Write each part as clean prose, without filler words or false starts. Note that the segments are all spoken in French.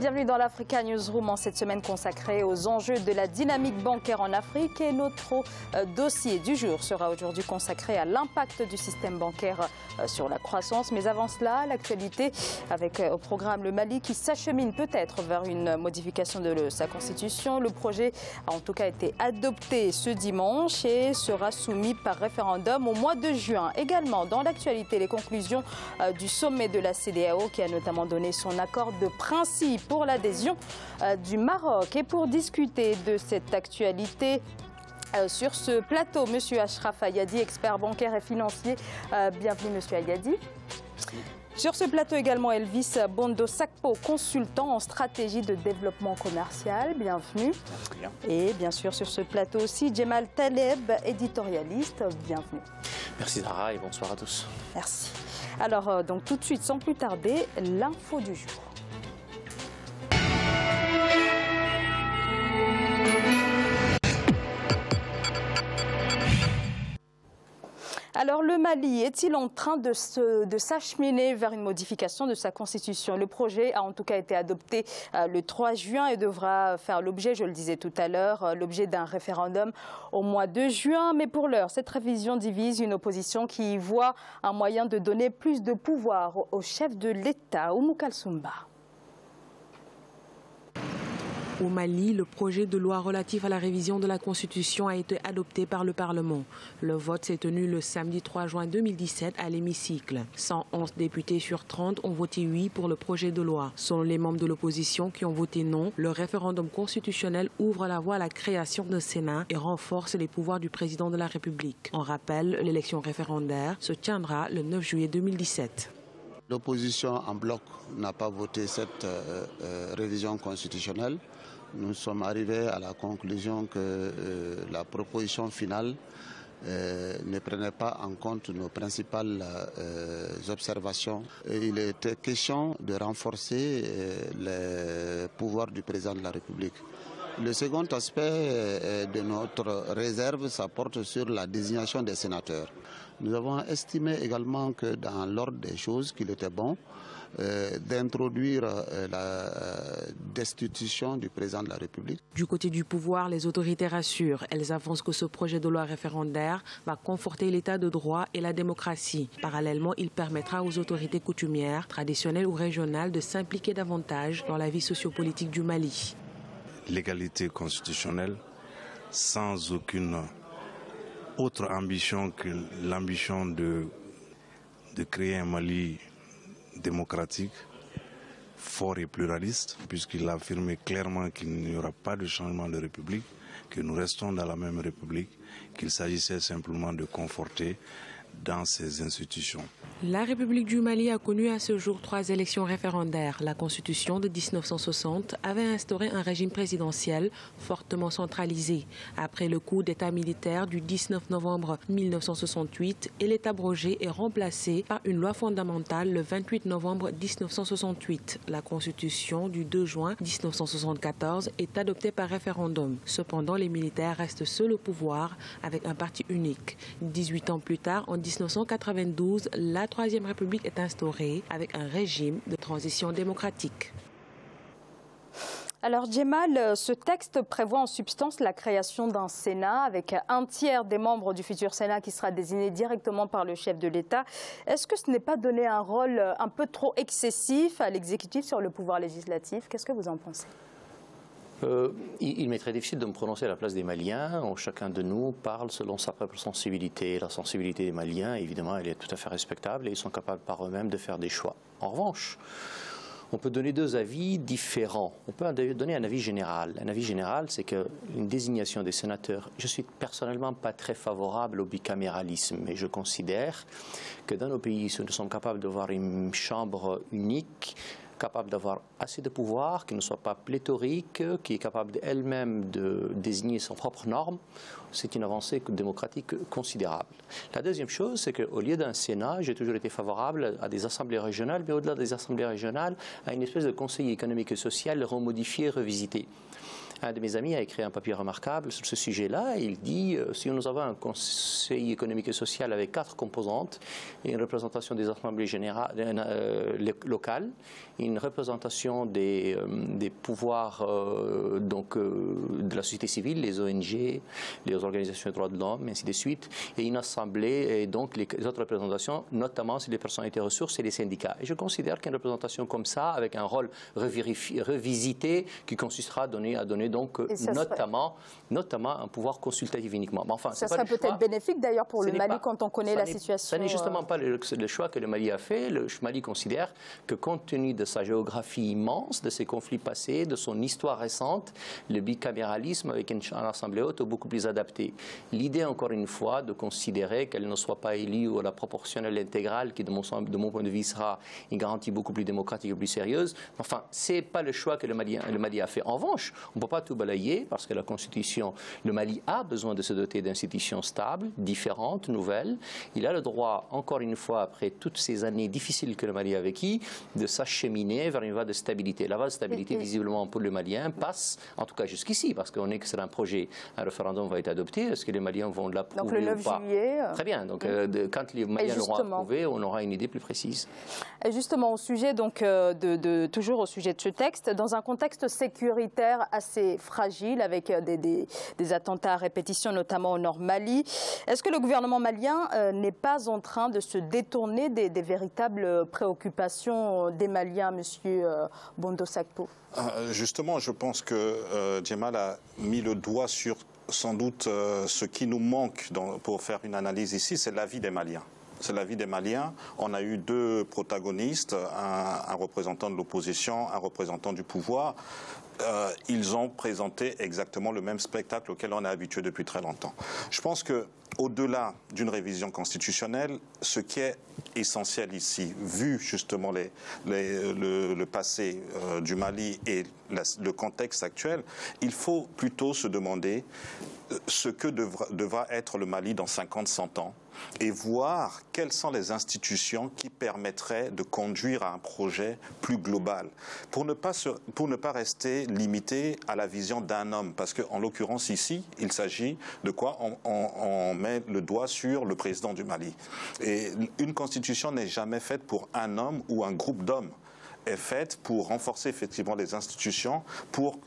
bienvenue dans l'Africa Newsroom en cette semaine consacrée aux enjeux de la dynamique bancaire en Afrique. Et notre dossier du jour sera aujourd'hui consacré à l'impact du système bancaire sur la croissance. Mais avant cela, l'actualité avec au programme le Mali qui s'achemine peut-être vers une modification de sa constitution. Le projet a en tout cas été adopté ce dimanche et sera soumis par référendum au mois de juin. Également dans l'actualité, les conclusions du sommet de la CEDEAO qui a notamment donné son accord de principe pour l'adhésion du Maroc. Et pour discuter de cette actualité, sur ce plateau, M. Achraf Ayadi, expert bancaire et financier. Bienvenue, M. Ayadi. Sur ce plateau également, Elvis Bondo Sakpo, consultant en stratégie de développement commercial. Bienvenue. Et bien sûr, sur ce plateau aussi, Djemal Taleb, éditorialiste. Bienvenue. Merci Zahra et bonsoir à tous. Merci. Alors, donc tout de suite, sans plus tarder, l'info du jour. Alors le Mali est-il en train de s'acheminer vers une modification de sa constitution? Le projet a en tout cas été adopté le 3 juin et devra faire l'objet, je le disais tout à l'heure, l'objet d'un référendum au mois de juin. Mais pour l'heure, cette révision divise une opposition qui voit un moyen de donner plus de pouvoir au chef de l'État, Oumou Kalsoumba. Au Mali, le projet de loi relatif à la révision de la Constitution a été adopté par le Parlement. Le vote s'est tenu le samedi 3 juin 2017 à l'hémicycle. 111 députés sur 30 ont voté oui pour le projet de loi. Selon les membres de l'opposition qui ont voté non, le référendum constitutionnel ouvre la voie à la création d'un Sénat et renforce les pouvoirs du président de la République. En rappel, l'élection référendaire se tiendra le 9 juillet 2017. L'opposition en bloc n'a pas voté cette révision constitutionnelle. Nous sommes arrivés à la conclusion que la proposition finale ne prenait pas en compte nos principales observations. Et il était question de renforcer les pouvoirs du président de la République. Le second aspect de notre réserve, ça porte sur la désignation des sénateurs. Nous avons estimé également que dans l'ordre des choses, qu'il était bon d'introduire la destitution du président de la République. Du côté du pouvoir, les autorités rassurent. Elles avancent que ce projet de loi référendaire va conforter l'état de droit et la démocratie. Parallèlement, il permettra aux autorités coutumières, traditionnelles ou régionales de s'impliquer davantage dans la vie sociopolitique du Mali. L'égalité constitutionnelle sans aucune autre ambition que l'ambition de créer un Mali démocratique, fort et pluraliste, puisqu'il a affirmé clairement qu'il n'y aura pas de changement de république, que nous restons dans la même république, qu'il s'agissait simplement de conforter dans ces institutions. La République du Mali a connu à ce jour 3 élections référendaires. La Constitution de 1960 avait instauré un régime présidentiel fortement centralisé. Après le coup d'État militaire du 19 novembre 1968, elle est abrogée et remplacée par une loi fondamentale le 28 novembre 1968. La Constitution du 2 juin 1974 est adoptée par référendum. Cependant, les militaires restent seuls au pouvoir avec un parti unique. 18 ans plus tard, en 1992, la Troisième République est instaurée avec un régime de transition démocratique. Alors Djemal, ce texte prévoit en substance la création d'un Sénat avec un tiers des membres du futur Sénat qui sera désigné directement par le chef de l'État. Est-ce que ce n'est pas donner un rôle un peu trop excessif à l'exécutif sur le pouvoir législatif? Qu'est-ce que vous en pensez? Il m'est très difficile de me prononcer à la place des Maliens, où chacun de nous parle selon sa propre sensibilité. La sensibilité des Maliens, évidemment, elle est tout à fait respectable et ils sont capables par eux-mêmes de faire des choix. En revanche, on peut donner deux avis différents. On peut donner un avis général. Un avis général, c'est qu'une désignation des sénateurs, je suis personnellement pas très favorable au bicaméralisme, mais je considère que dans nos pays, si nous sommes capables d'avoir une chambre unique, capable d'avoir assez de pouvoir, qui ne soit pas pléthorique, qui est capable elle-même de désigner ses propres normes, c'est une avancée démocratique considérable. La deuxième chose, c'est qu'au lieu d'un Sénat, j'ai toujours été favorable à des assemblées régionales, mais au-delà des assemblées régionales, à une espèce de conseil économique et social remodifié, revisité. Un de mes amis a écrit un papier remarquable sur ce sujet-là. Il dit, si nous avons un conseil économique et social avec 4 composantes, et une représentation des assemblées générales locales, une représentation des pouvoirs de la société civile, les ONG, les organisations des droits de l'homme, ainsi de suite, et une assemblée, et donc les autres représentations, notamment si les personnalités ressources et les syndicats. Et je considère qu'une représentation comme ça, avec un rôle revisité, qui consistera à donner donc notamment un pouvoir consultatif uniquement. Mais enfin, ça serait peut-être bénéfique d'ailleurs pour le Mali quand on connaît la situation. Ce n'est justement pas le choix que le Mali a fait. Le Mali considère que compte tenu de sa géographie immense, de ses conflits passés, de son histoire récente, le bicaméralisme avec une assemblée haute est beaucoup plus adapté. L'idée, encore une fois, de considérer qu'elle ne soit pas élue à la proportionnelle intégrale, qui de mon point de vue sera une garantie beaucoup plus démocratique et plus sérieuse, enfin, ce n'est pas le choix que le Mali a fait. En revanche, on ne peut pas tout balayer parce que la Constitution, le Mali a besoin de se doter d'institutions stables, différentes, nouvelles. Il a le droit, encore une fois, après toutes ces années difficiles que le Mali a vécues, de s'acheminer vers une voie de stabilité. La voie de stabilité, visiblement, pour le Malien, passe, en tout cas jusqu'ici, parce qu'on est que c'est un projet, un référendum va être adopté. Est-ce que les Maliens vont l'approuver ou pas? Donc le 9 juillet. Très bien. Donc quand les Maliens l'auront approuvé, on aura une idée plus précise. Et justement, au sujet, donc, toujours au sujet de ce texte, dans un contexte sécuritaire assez fragile, avec des attentats à répétition, notamment au nord Mali, est-ce que le gouvernement malien n'est pas en train de se détourner des véritables préoccupations des Maliens, Monsieur Bondo Sakpo? Justement, je pense que Djemal a mis le doigt sur sans doute ce qui nous manque pour faire une analyse ici, c'est l'avis des Maliens. C'est l'avis des Maliens. On a eu 2 protagonistes, un représentant de l'opposition, un représentant du pouvoir. Ils ont présenté exactement le même spectacle auquel on est habitué depuis très longtemps. Je pense qu'au-delà d'une révision constitutionnelle, ce qui est essentiel ici, vu justement le passé du Mali et le contexte actuel, il faut plutôt se demander ce que devra être le Mali dans 50-100 ans et voir quelles sont les institutions qui permettraient de conduire à un projet plus global, pour ne pas rester limité à la vision d'un homme. Parce qu'en l'occurrence ici, il s'agit de quoi? On met le doigt sur le président du Mali. Et une constitution n'est jamais faite pour un homme ou un groupe d'hommes. Est faite pour renforcer effectivement les institutions, pour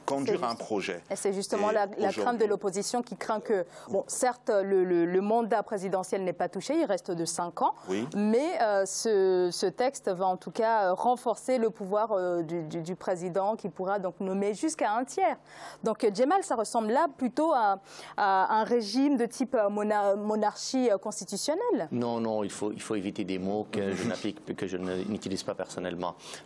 conduire un projet. Et c'est justement la crainte de l'opposition qui craint que, bon, certes, le mandat présidentiel n'est pas touché, il reste de 5 ans, oui, mais ce texte va en tout cas renforcer le pouvoir du président qui pourra donc nommer jusqu'à 1/3. Donc Djemal, ça ressemble là plutôt à un régime de type monarchie constitutionnelle. Non, il faut éviter des mots que je n'utilise pas personnellement.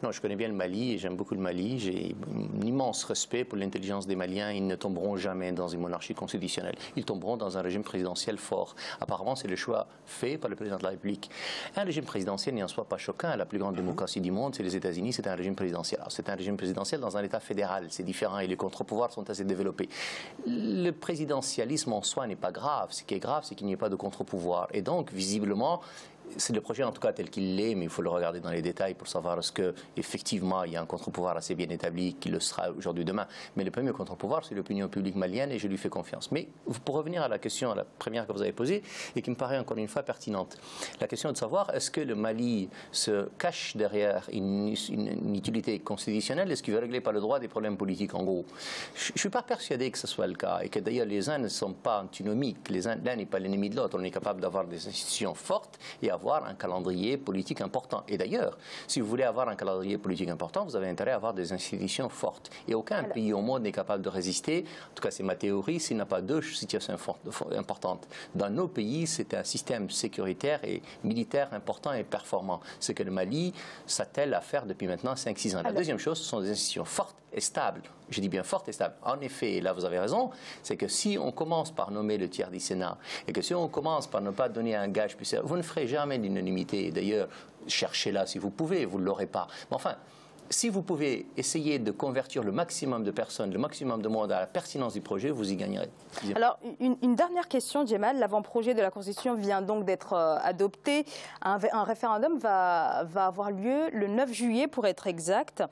Non, je connais bien le Mali et j'aime beaucoup le Mali. J'ai un immense respect pour l'intelligence des Maliens. Ils ne tomberont jamais dans une monarchie constitutionnelle. Ils tomberont dans un régime présidentiel fort. Apparemment, c'est le choix fait par le président de la République. Un régime présidentiel n'est en soi pas choquant. La plus grande démocratie du monde, c'est les États-Unis. C'est un régime présidentiel. Alors, c'est un régime présidentiel dans un État fédéral. C'est différent et les contre-pouvoirs sont assez développés. Le présidentialisme en soi n'est pas grave. Ce qui est grave, c'est qu'il n'y ait pas de contre-pouvoir. Et donc, visiblement, c'est le projet en tout cas tel qu'il l'est, mais il faut le regarder dans les détails pour savoir est-ce qu'effectivement il y a un contre-pouvoir assez bien établi qui le sera aujourd'hui demain. Mais le premier contre-pouvoir, c'est l'opinion publique malienne et je lui fais confiance. Mais pour revenir à la question, à la première que vous avez posée, et qui me paraît encore une fois pertinente, la question est de savoir est-ce que le Mali se cache derrière une utilité constitutionnelle, est-ce qu'il veut régler par le droit des problèmes politiques en gros? Je ne suis pas persuadé que ce soit le cas et que d'ailleurs les uns ne sont pas antinomiques, l'un n'est pas l'ennemi de l'autre. On est capable d'avoir des institutions fortes et avoir un calendrier politique important. Et d'ailleurs, si vous voulez avoir un calendrier politique important, vous avez intérêt à avoir des institutions fortes. Et aucun pays au monde n'est capable de résister, en tout cas c'est ma théorie, s'il n'a pas 2 situations importantes. Dans nos pays, c'est un système sécuritaire et militaire important et performant. Ce que le Mali s'attelle à faire depuis maintenant 5-6 ans. La deuxième chose, ce sont des institutions fortes et stables. Je dis bien fortes et stables. En effet, et là vous avez raison, c'est que si on commence par nommer le tiers du Sénat et que si on commence par ne pas donner un gage plus sérieux, vous ne ferez jamais l'unanimité. D'ailleurs, cherchez-la si vous pouvez, vous ne l'aurez pas. Mais enfin, si vous pouvez essayer de convertir le maximum de personnes, le maximum de monde à la pertinence du projet, vous y gagnerez. Alors, une dernière question, Djemal. L'avant-projet de la Constitution vient donc d'être adopté. Un référendum va avoir lieu le 9 juillet, pour être exact.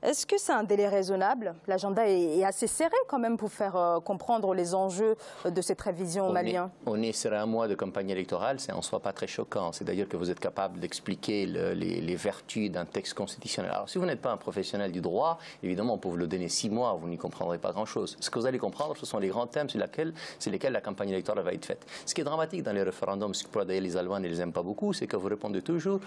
Est-ce que c'est un délai raisonnable? L'agenda est assez serré quand même pour faire comprendre les enjeux de cette révision malienne. On est sur un mois de campagne électorale, c'est en soi pas très choquant. C'est d'ailleurs que vous êtes capable d'expliquer les vertus d'un texte constitutionnel. Alors, si vous n'êtes pas un professionnel du droit, évidemment, on peut vous le donner 6 mois, vous n'y comprendrez pas grand-chose. Ce que vous allez comprendre, ce sont les grands thèmes sur lesquels la campagne électorale va être faite. Ce qui est dramatique dans les référendums, ce que d'ailleurs les Allemands ne les aiment pas beaucoup, c'est que vous répondez toujours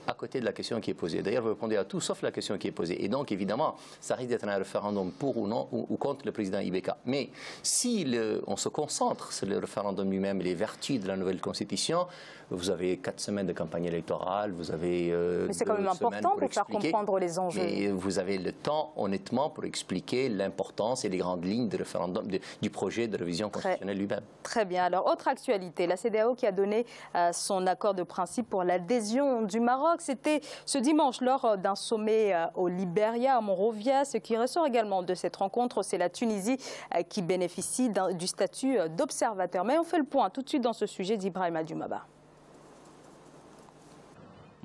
à côté de la question qui est posée. D'ailleurs, vous répondez à tout sauf la question qui est posée. Et donc, évidemment, ça risque d'être un référendum pour ou non, ou contre le président Ibeka. Mais si on se concentre sur le référendum lui-même et les vertus de la nouvelle Constitution, vous avez 4 semaines de campagne électorale, vous avez mais c'est quand même important pour faire comprendre les enjeux. Et vous avez le temps, honnêtement, pour expliquer l'importance et les grandes lignes du référendum, du projet de révision constitutionnelle lui-même. Très bien. Alors, autre actualité, la CEDEAO qui a donné son accord de principe pour l'adhésion du Maroc. C'était ce dimanche lors d'un sommet au Libéria, à Monrovia. Ce qui ressort également de cette rencontre, c'est la Tunisie qui bénéficie du statut d'observateur. Mais on fait le point tout de suite dans ce sujet d'Ibrahima Djoumaba.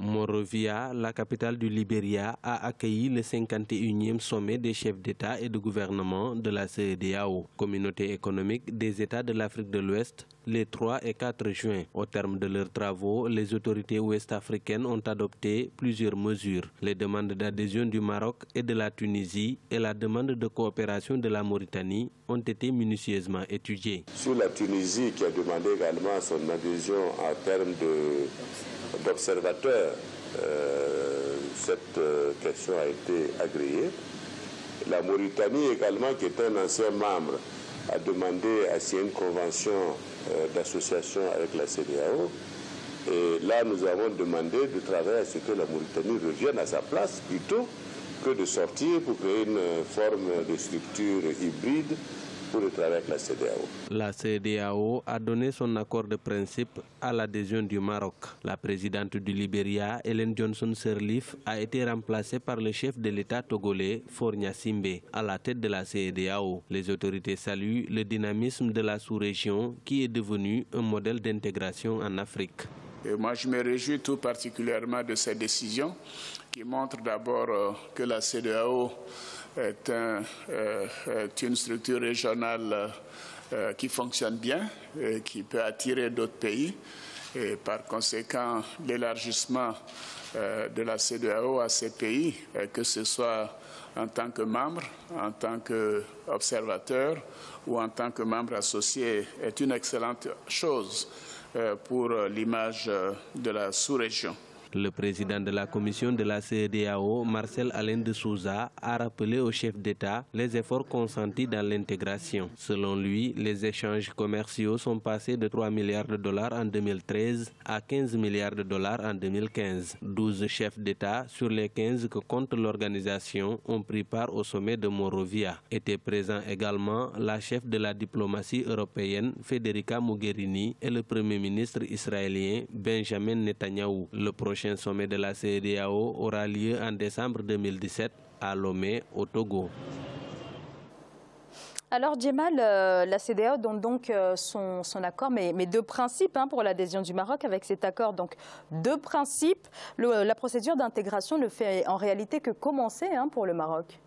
Monrovia, la capitale du Libéria, a accueilli le 51e sommet des chefs d'État et de gouvernement de la CEDEAO, communauté économique des États de l'Afrique de l'Ouest, les 3 et 4 juin. Au terme de leurs travaux, les autorités ouest-africaines ont adopté plusieurs mesures. Les demandes d'adhésion du Maroc et de la Tunisie et la demande de coopération de la Mauritanie ont été minutieusement étudiées. Sur la Tunisie, qui a demandé également son adhésion en termes d'observateurs, cette question a été agréée. La Mauritanie également, qui est un ancien membre, a demandé à signer une convention d'association avec la CEDEAO. Et là, nous avons demandé de travailler à ce que la Mauritanie revienne à sa place plutôt que de sortir pour créer une forme de structure hybride pour le travail avec la CEDEAO. La CEDEAO a donné son accord de principe à l'adhésion du Maroc. La présidente du Libéria, Ellen Johnson Sirleaf, a été remplacée par le chef de l'État togolais, Faure Gnassingbé, à la tête de la CEDEAO. Les autorités saluent le dynamisme de la sous-région qui est devenu un modèle d'intégration en Afrique. Et moi, je me réjouis tout particulièrement de cette décision qui montre d'abord que la CEDEAO est une structure régionale qui fonctionne bien, et qui peut attirer d'autres pays. Et par conséquent, l'élargissement de la CEDEAO à ces pays, que ce soit en tant que membre, en tant qu'observateur ou en tant que membre associé, est une excellente chose pour l'image de la sous-région. Le président de la commission de la CEDEAO, Marcel Alain de Souza, a rappelé aux chefs d'État les efforts consentis dans l'intégration. Selon lui, les échanges commerciaux sont passés de 3 milliards de dollars en 2013 à 15 milliards de dollars en 2015. 12 chefs d'État sur les 15 que compte l'organisation ont pris part au sommet de Monrovia. Étaient présents également la chef de la diplomatie européenne, Federica Mogherini, et le premier ministre israélien, Benjamin Netanyahou. Le prochain sommet de la CEDEAO aura lieu en décembre 2017 à Lomé, au Togo. Alors, Djemal, la CEDEAO donne donc son accord, mais 2 principes pour l'adhésion du Maroc avec cet accord. Donc, 2 principes. La procédure d'intégration ne fait en réalité que commencer pour le Maroc.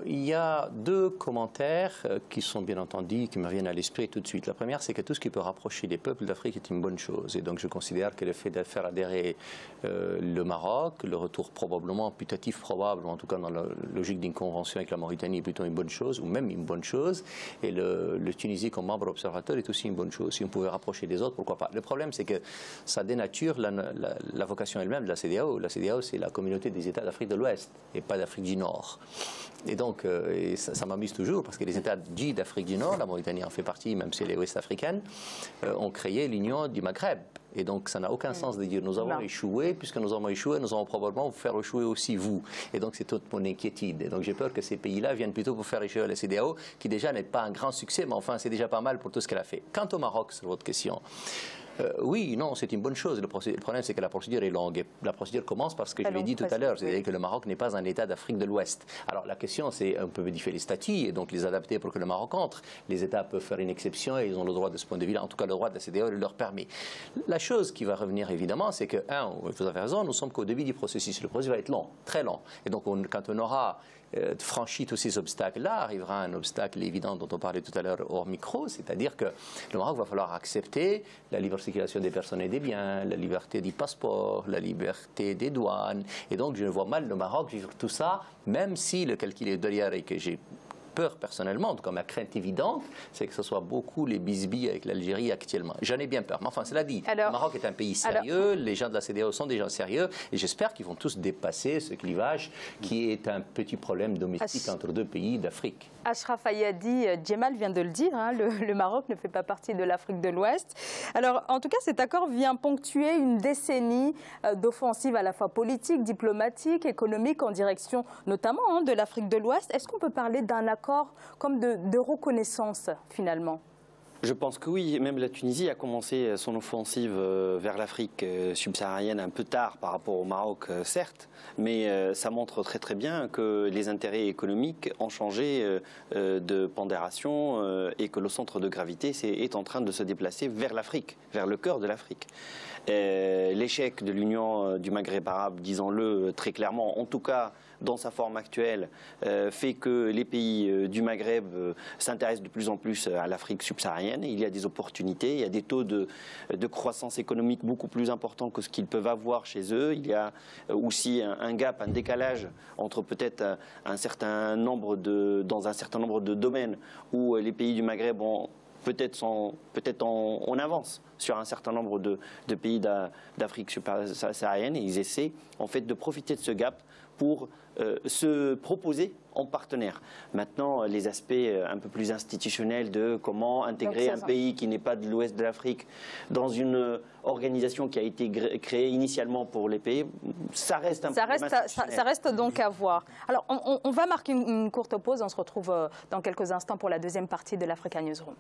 Il y a 2 commentaires qui sont bien entendu, qui me viennent à l'esprit tout de suite. La première, c'est que tout ce qui peut rapprocher les peuples d'Afrique est une bonne chose. Et donc je considère que le fait de faire adhérer le Maroc, le retour probablement, putatif probable, en tout cas dans la logique d'une convention avec la Mauritanie est plutôt une bonne chose, ou même une bonne chose. Et le Tunisie comme membre observateur est aussi une bonne chose. Si on pouvait rapprocher les autres, pourquoi pas. Le problème, c'est que ça dénature la vocation elle-même de la CEDEAO. La CEDEAO, c'est la communauté des États d'Afrique de l'Ouest et pas d'Afrique du Nord. Et donc, ça m'amuse toujours, parce que les États dits d'Afrique du Nord, la Mauritanie en fait partie, même si elle est ouest-africaine, ont créé l'Union du Maghreb. Et donc, ça n'a aucun sens de dire nous avons échoué, puisque nous avons échoué, nous allons probablement vous faire échouer aussi vous. Et donc, c'est toute mon inquiétude. Et donc, j'ai peur que ces pays-là viennent plutôt pour faire échouer la CEDEAO, qui déjà n'est pas un grand succès, mais enfin, c'est déjà pas mal pour tout ce qu'elle a fait. Quant au Maroc, c'est votre question. Oui, non, c'est une bonne chose. Le problème, c'est que la procédure est longue. Et la procédure commence parce que je l'ai dit tout à l'heure, c'est-à-dire que le Maroc n'est pas un État d'Afrique de l'Ouest. Alors la question, c'est on peut modifier les statuts et donc les adapter pour que le Maroc entre. Les États peuvent faire une exception et ils ont le droit de ce point de vue-là. En tout cas, le droit de la CEDEAO le leur permet. La chose qui va revenir évidemment, c'est que, vous avez raison, nous sommes qu'au début du processus. Le processus va être long, très long. Et donc, quand on aura franchi tous ces obstacles-là, arrivera un obstacle évident dont on parlait tout à l'heure hors micro, c'est-à-dire que le Maroc va falloir accepter la libre circulation des personnes et des biens, la liberté du passeport, la liberté des douanes. Et donc, je vois mal le Maroc vivre tout ça, même si le calcul est derrière et que j'ai peur personnellement, en tout cas ma crainte évidente, c'est que ce soit beaucoup les bisbilles avec l'Algérie actuellement. J'en ai bien peur. Mais enfin, cela dit, le Maroc est un pays sérieux, les gens de la CEDEAO sont des gens sérieux, et j'espère qu'ils vont tous dépasser ce clivage qui est un petit problème domestique entre deux pays d'Afrique. Achraf Hayyadi, Djemal vient de le dire, le Maroc ne fait pas partie de l'Afrique de l'Ouest. Alors, en tout cas, cet accord vient ponctuer une décennie d'offensives à la fois politiques, diplomatiques, économiques, en direction notamment de l'Afrique de l'Ouest. Est-ce qu'on peut parler d'un accord comme de reconnaissance, finalement ? Je pense que oui, même la Tunisie a commencé son offensive vers l'Afrique subsaharienne un peu tard par rapport au Maroc, certes, mais ça montre très très bien que les intérêts économiques ont changé de pondération et que le centre de gravité est en train de se déplacer vers l'Afrique, vers le cœur de l'Afrique. L'échec de l'Union du Maghreb arabe, disons-le très clairement, en tout cas dans sa forme actuelle, fait que les pays du Maghreb s'intéressent de plus en plus à l'Afrique subsaharienne. Il y a des opportunités, il y a des taux de croissance économique beaucoup plus importants que ce qu'ils peuvent avoir chez eux. Il y a aussi un gap, un décalage entre peut-être un certain nombre dans un certain nombre de domaines où les pays du Maghreb ont peut-être en avance sur un certain nombre de pays d'Afrique subsaharienne, et ils essaient en fait de profiter de ce gap pour se proposer en partenaire. Maintenant, les aspects un peu plus institutionnels de comment intégrer un pays qui n'est pas de l'ouest de l'Afrique dans une organisation qui a été créée initialement pour les pays, ça reste un problème institutionnel. Ça reste donc à voir. Alors, on va marquer une courte pause. On se retrouve dans quelques instants pour la deuxième partie de l'Africa Newsroom.